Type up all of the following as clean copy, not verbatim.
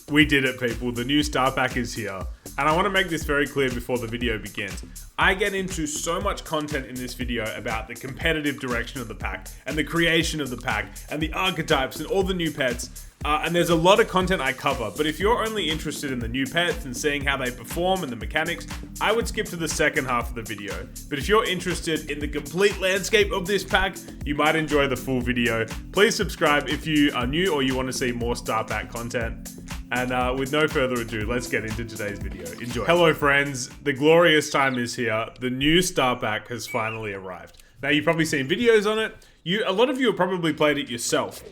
We did it, people. The new star pack is here. And I want to make this very clear before the video begins. I get into so much content in this video about the competitive direction of the pack, and the creation of the pack, and the archetypes, and all the new pets. And there's a lot of content I cover, but if you're only interested in the new pets and seeing how they perform and the mechanics, I would skip to the second half of the video. But if you're interested in the complete landscape of this pack, you might enjoy the full video. Please subscribe if you are new or you want to see more star pack content. And with no further ado, let's get into today's video. Enjoy. Hello friends, the glorious time is here. The new star pack has finally arrived. Now you've probably seen videos on it. A lot of you have probably played it yourself.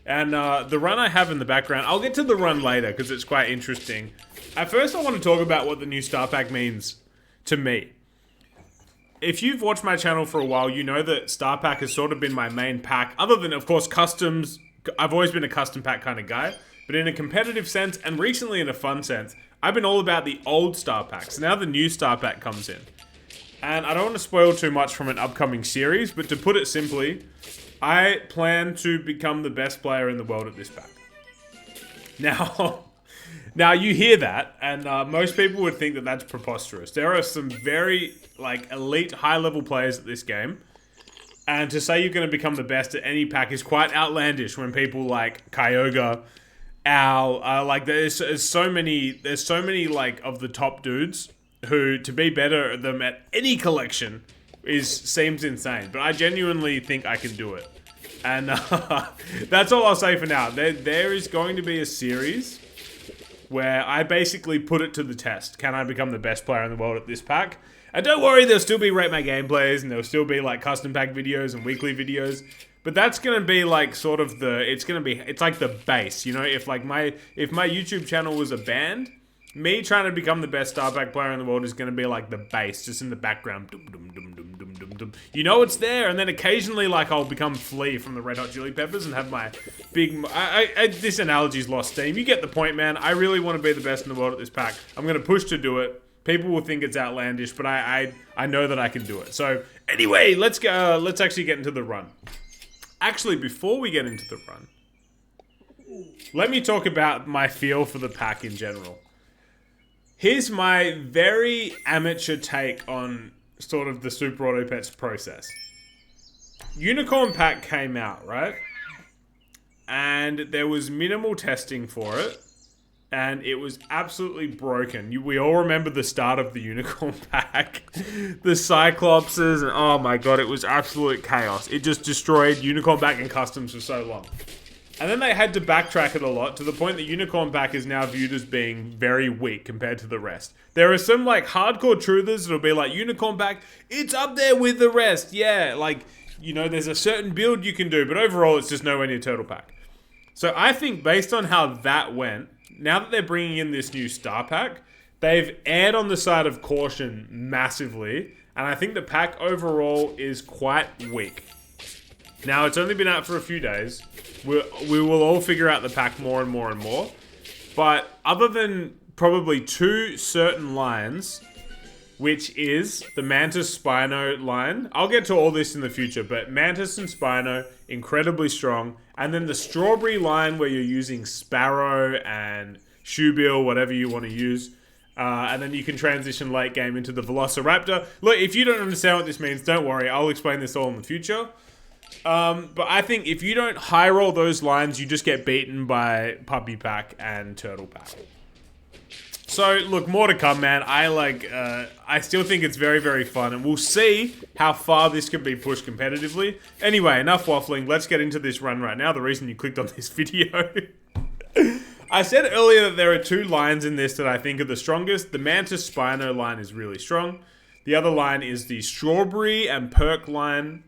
And the run I have in the background, I'll get to the run later because it's quite interesting. At first I want to talk about what the new star pack means to me. If you've watched my channel for a while, you know that star pack has sort of been my main pack, other than of course customs. I've always been a custom pack kind of guy, but in a competitive sense and recently in a fun sense, I've been all about the old star packs. Now the new star pack comes in. And I don't want to spoil too much from an upcoming series, but to put it simply, I plan to become the best player in the world at this pack. Now you hear that, and most people would think that that's preposterous. There are some very elite, high-level players at this game, and to say you're going to become the best at any pack is quite outlandish. When people like Kyogre, Owl, there's so many of the top dudes who to be better at them at any collection seems insane, but I genuinely think I can do it. And that's all I'll say for now. There is going to be a series where I basically put it to the test. Can I become the best player in the world at this pack? And don't worry, there'll still be Rate My Gameplays, and there'll still be custom pack videos and weekly videos. But that's gonna be it's like the base, you know? If my YouTube channel was a band, me trying to become the best star pack player in the world is going to be like the bass, just in the background. Dum, dum, dum, dum, dum, dum, dum. You know it's there, and then occasionally I'll become Flea from the Red Hot Chili Peppers and have my big... this analogy's lost steam. You get the point, man. I really want to be the best in the world at this pack. I'm going to push to do it. People will think it's outlandish, but I know that I can do it. So anyway, let's go. Let's actually get into the run. Actually, before we get into the run, let me talk about my feel for the pack in general. Here's my very amateur take on sort of the Super Auto Pets process. Unicorn pack came out, right? And there was minimal testing for it. And it was absolutely broken. We all remember the start of the Unicorn pack. The Cyclopses, and oh my god, it was absolute chaos. It just destroyed Unicorn pack and customs for so long. And then they had to backtrack it a lot to the point that Unicorn pack is now viewed as being very weak compared to the rest. There are some hardcore truthers that'll be like, Unicorn pack, it's up there with the rest. Yeah, there's a certain build you can do, but overall it's just nowhere near Turtle pack. So I think based on how that went, now that they're bringing in this new star pack, they've erred on the side of caution massively. And I think the pack overall is quite weak. Now, it's only been out for a few days. We will all figure out the pack more and more and more. But other than probably two certain lines, which is the Mantis Spino line. I'll get to all this in the future, but Mantis and Spino, incredibly strong. And then the Strawberry line where you're using Sparrow and Shoebill, whatever you want to use. And then you can transition late game into the Velociraptor. Look, if you don't understand what this means, don't worry. I'll explain this all in the future. But I think if you don't high roll those lines, you just get beaten by Puppy Pack and Turtle Pack. So, look, more to come, man. I still think it's very, very fun, and we'll see how far this can be pushed competitively. Anyway, enough waffling. Let's get into this run right now. The reason you clicked on this video. I said earlier that there are two lines in this that I think are the strongest. The Mantis Spino line is really strong. The other line is the Strawberry and Perk line.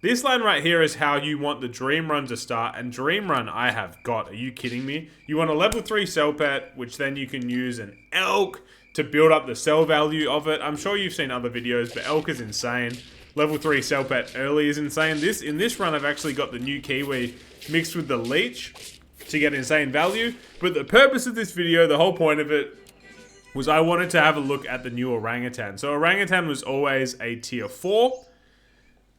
This line right here is how you want the Dream Run to start, and Dream Run I have got. Are you kidding me? You want a level 3 cell pet, which then you can use an Elk to build up the cell value of it. I'm sure you've seen other videos, but Elk is insane. Level 3 cell pet early is insane. In this run, I've actually got the new Kiwi mixed with the Leech to get insane value. But the purpose of this video, the whole point of it, was I wanted to have a look at the new Orangutan. So Orangutan was always a tier 4.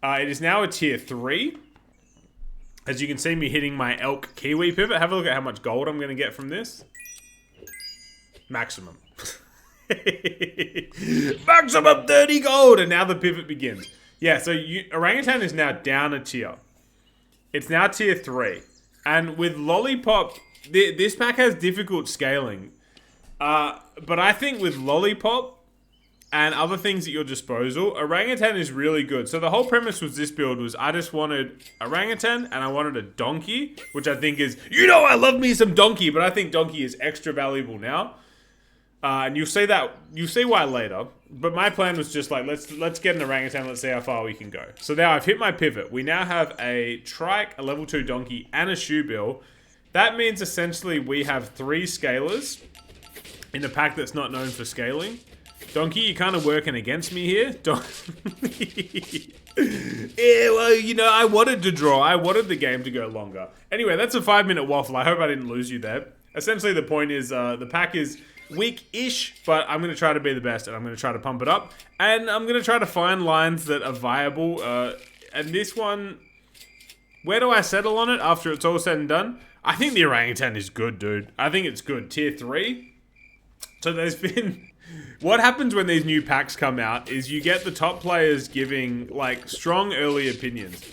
It is now a tier 3. As you can see me hitting my Elk Kiwi pivot. Have a look at how much gold I'm going to get from this. Maximum. Maximum 30 gold! And now the pivot begins. Yeah, so Orangutan is now down a tier. It's now tier 3. And with Lollipop, this pack has difficult scaling. But I think with Lollipop and other things at your disposal, Orangutan is really good. So the whole premise was this build was I just wanted Orangutan and I wanted a Donkey, which I think is, I love me some Donkey, but I think Donkey is extra valuable now. And you'll see why later. But my plan was just like, let's get an Orangutan, let's see how far we can go. So now I've hit my pivot. We now have a Trike, a level 2 Donkey, and a Shoebill. That means essentially we have 3 scalers in a pack that's not known for scaling. Donkey, you're kind of working against me here. Yeah, well, I wanted to draw. I wanted the game to go longer. Anyway, that's a 5-minute waffle. I hope I didn't lose you there. Essentially, the point is the pack is weak-ish, but I'm going to try to be the best, and I'm going to try to pump it up. And I'm going to try to find lines that are viable. And this one, where do I settle on it after it's all said and done? I think the Orangutan is good, dude. I think it's good. Tier 3. So there's been... What happens when these new packs come out is you get the top players giving, like, strong early opinions.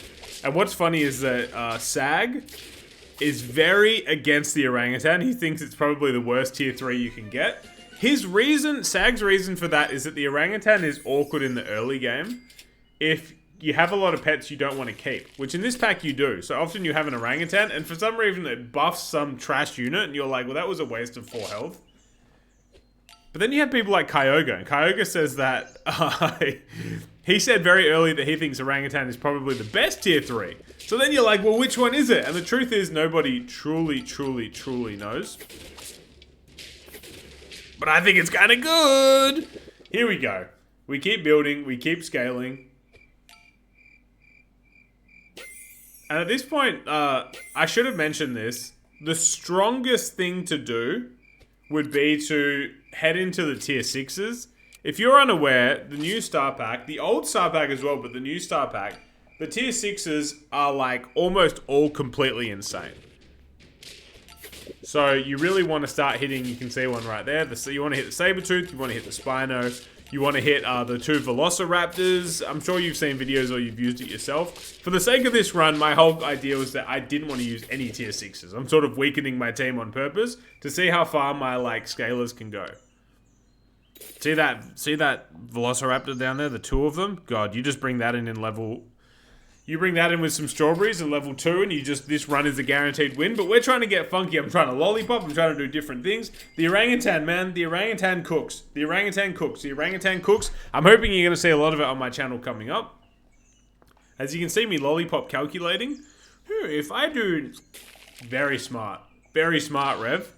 And what's funny is that Sag is very against the Orangutan. He thinks it's probably the worst tier 3 you can get. Sag's reason for that is that the Orangutan is awkward in the early game. If you have a lot of pets you don't want to keep, which in this pack you do. So often you have an Orangutan, and for some reason it buffs some trash unit, and you're like, well, that was a waste of 4 health. But then you have people like Kyogre, and Kyogre says that he said very early that he thinks Orangutan is probably the best tier 3. So then you're like, well, which one is it? And the truth is, nobody truly knows. But I think it's kind of good. Here we go. We keep building, we keep scaling. And at this point, I should have mentioned this. The strongest thing to do would be to head into the tier 6s. If you're unaware, the new star pack, the old star pack as well, but the new star pack, the tier 6s are like almost all completely insane. So you really want to start hitting, you can see one right there. You want to hit the Sabertooth, you want to hit the Spino, you want to hit the 2 Velociraptors. I'm sure you've seen videos or you've used it yourself. For the sake of this run, my whole idea was that I didn't want to use any tier 6s. I'm sort of weakening my team on purpose to see how far my scalers can go. See that Velociraptor down there, the 2 of them? God, you just bring that in level... You bring that in with some strawberries in level 2 and this run is a guaranteed win. But we're trying to get funky. I'm trying to lollipop. I'm trying to do different things. The Orangutan, man. The Orangutan cooks. The Orangutan cooks. The Orangutan cooks. I'm hoping you're going to see a lot of it on my channel coming up. As you can see me lollipop calculating. If I do... Very smart. Very smart, Rev.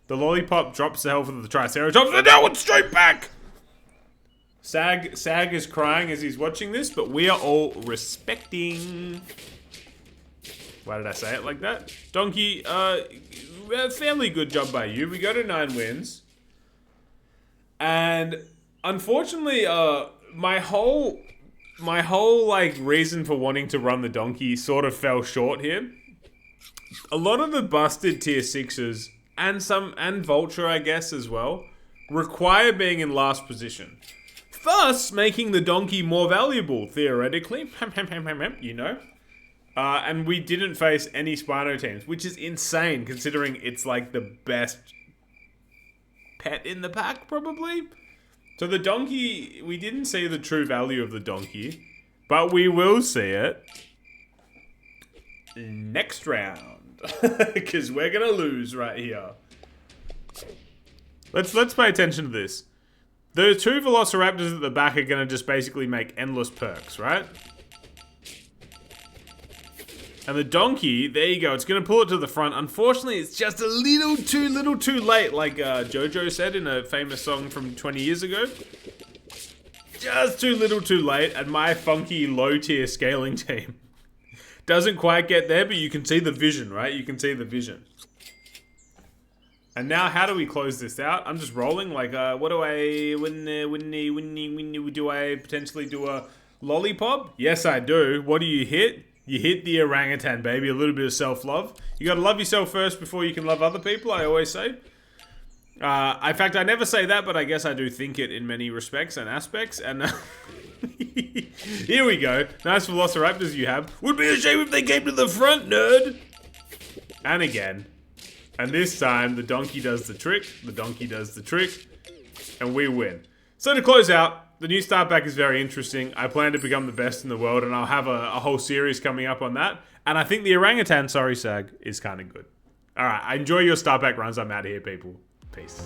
The lollipop drops the health of the Triceratops. And now it's straight back! Sag is crying as he's watching this, but we are all respecting. Why did I say it like that? Donkey, fairly good job by you. We go to 9 wins. And unfortunately, my whole reason for wanting to run the Donkey sort of fell short here. A lot of the busted tier 6s and Vulture, I guess, as well, require being in last position. Thus, making the Donkey more valuable, theoretically. And we didn't face any Spino teams, which is insane, considering it's like the best pet in the pack, probably. So the Donkey, we didn't see the true value of the Donkey, but we will see it next round. Because we're going to lose right here. Let's pay attention to this. The 2 Velociraptors at the back are going to just basically make endless perks, right? And the Donkey, there you go, it's going to pull it to the front. Unfortunately, it's just a little too late, like JoJo said in a famous song from 20 years ago. Just too late, and my funky low-tier scaling team doesn't quite get there, but you can see the vision, right? You can see the vision. And now, how do we close this out? I'm just rolling, like, what do I... do I potentially do a lollipop? Yes, I do. What do you hit? You hit the Orangutan, baby. A little bit of self-love. You gotta love yourself first before you can love other people, I always say. In fact, I never say that, but I guess I do think it in many respects and aspects. And here we go. Nice Velociraptors you have. Would be a shame if they came to the front, nerd. And again. And this time, the donkey does the trick. The donkey does the trick. And we win. So to close out, the new start pack is very interesting. I plan to become the best in the world, and I'll have a whole series coming up on that. And I think the Orangutan, sorry, Sag, is kind of good. Alright, enjoy your start pack runs. I'm out of here, people. Peace.